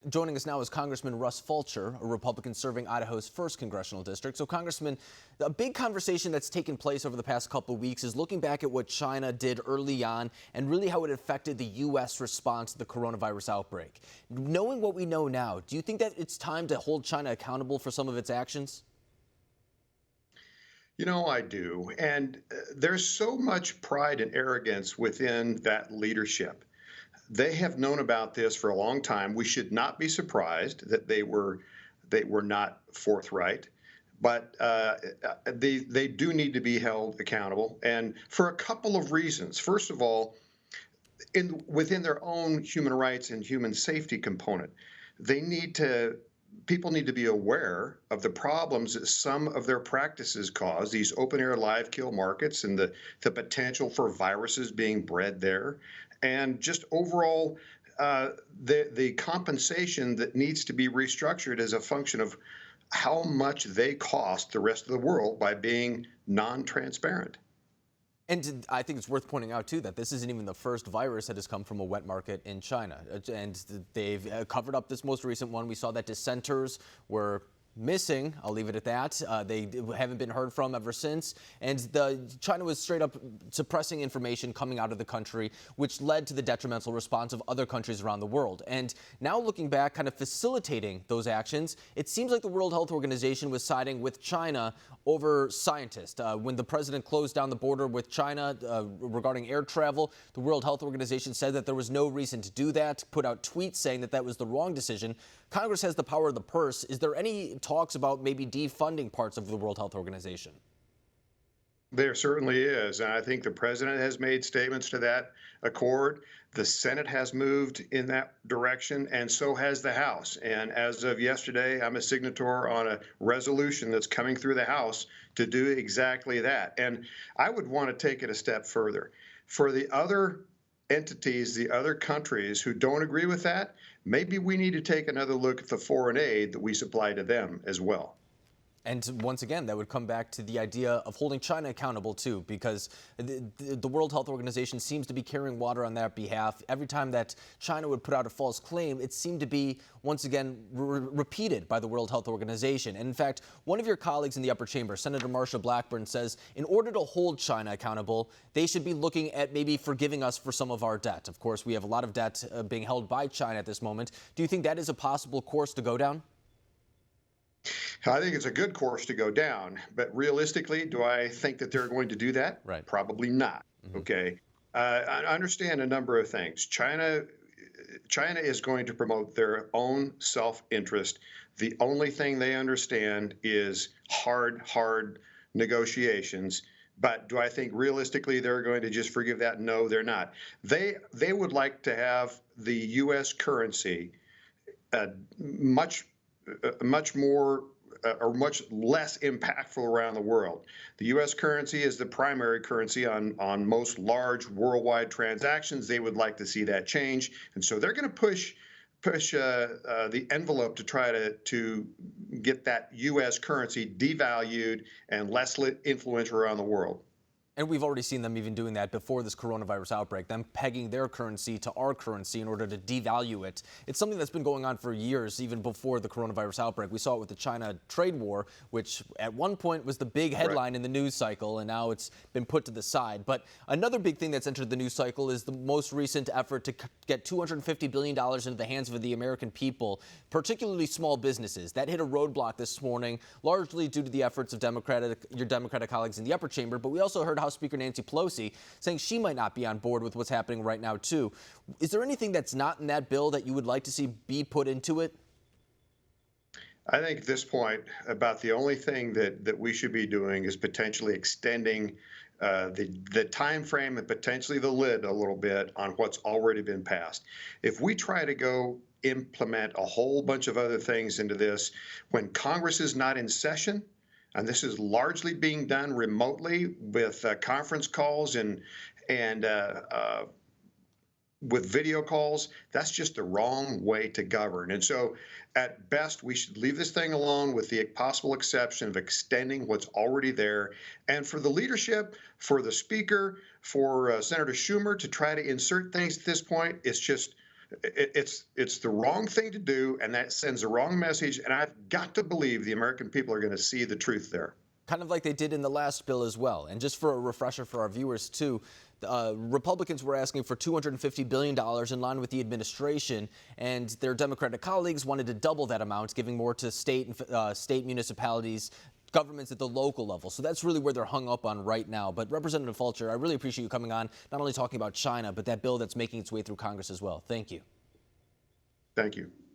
Joining us now is Congressman Russ Fulcher, a Republican serving Idaho's 1st congressional district. So, Congressman, a big conversation that's taken place over the past couple of weeks is looking back at what China did early on and really how it affected the U.S. response to the coronavirus outbreak. Knowing what we know now, do you think that it's time to hold China accountable for some of its actions? You know, I do. And there's so much pride and arrogance within that leadership. They have known about this for a long time. We should not be surprised that they were not forthright, but they do need to be held accountable, and for a couple of reasons. First of all, within their own human rights and human safety component, they need to people need to be aware of the problems that some of their practices cause, these open air live kill markets and the potential for viruses being bred there, and just overall the compensation that needs to be restructured as a function of how much they cost the rest of the world by being non-transparent. And I think it's worth pointing out, too, that this isn't even the first virus that has come from a wet market in China. And they've covered up this most recent one. We saw that dissenters were missing. I'll leave it at that. They haven't been heard from ever since. And China was straight up suppressing information coming out of the country, which led to the detrimental response of other countries around the world. And now looking back, kind of facilitating those actions, it seems like the World Health Organization was siding with China over scientists. When the president closed down the border with China regarding air travel, the World Health Organization said that there was no reason to do that, put out tweets saying that that was the wrong decision. Congress has the power of the purse. Is there any talks about maybe defunding parts of the World Health Organization? There certainly is. And I think the president has made statements to that accord. The Senate has moved in that direction, and so has the House. And as of yesterday, I'm a signatory on a resolution that's coming through the House to do exactly that. And I would want to take it a step further. For the other entities, the other countries who don't agree with that, maybe we need to take another look at the foreign aid that we supply to them as well. And once again, that would come back to the idea of holding China accountable, too, because the World Health Organization seems to be carrying water on their behalf. Every time that China would put out a false claim, it seemed to be, once again, repeated by the World Health Organization. And in fact, one of your colleagues in the upper chamber, Senator Marsha Blackburn, says in order to hold China accountable, they should be looking at maybe forgiving us for some of our debt. Of course, we have a lot of debt being held by China at this moment. Do you think that is a possible course to go down? I think it's a good course to go down, but realistically, do I think that they're going to do that? Right. Probably not. Okay. I understand a number of things. China is going to promote their own self-interest. The only thing they understand is hard negotiations. But do I think realistically they're going to just forgive that? No, they're not. They would like to have the U.S. currency much more or much less impactful around the world. The U.S. currency is the primary currency on most large worldwide transactions. They would like to see that change, and so they're going to push the envelope to try to get that U.S. currency devalued and less influential around the world. And we've already seen them even doing that before this coronavirus outbreak, them pegging their currency to our currency in order to devalue it. It's something that's been going on for years, even before the coronavirus outbreak. We saw it with the China trade war, which at one point was the big headline in the news cycle, and now it's been put to the side. But another big thing that's entered the news cycle is the most recent effort to get $250 billion into the hands of the American people, particularly small businesses. That hit a roadblock this morning, largely due to the efforts of your Democratic colleagues in the upper chamber. But we also heard House Speaker Nancy Pelosi saying she might not be on board with what's happening right now, too. Is there anything that's not in that bill that you would like to see be put into it? I think at this point, about the only thing that we should be doing is potentially extending the time frame and potentially the lid a little bit on what's already been passed. If we try to go implement a whole bunch of other things into this when Congress is not in session, and this is largely being done remotely with conference calls and with video calls, that's just the wrong way to govern. And so at best, we should leave this thing alone with the possible exception of extending what's already there. And for the leadership, for the speaker, for Senator Schumer to try to insert things at this point, it's just It's the wrong thing to do, and that sends the wrong message. And I've got to believe the American people are going to see the truth there. Kind of like they did in the last bill as well. And just for a refresher for our viewers too, Republicans were asking for $250 billion in line with the administration, and their Democratic colleagues wanted to double that amount, giving more to state municipalities, governments at the local level. So that's really where they're hung up on right now. But Representative Fulcher, I really appreciate you coming on, not only talking about China, but that bill that's making its way through Congress as well. Thank you. Thank you.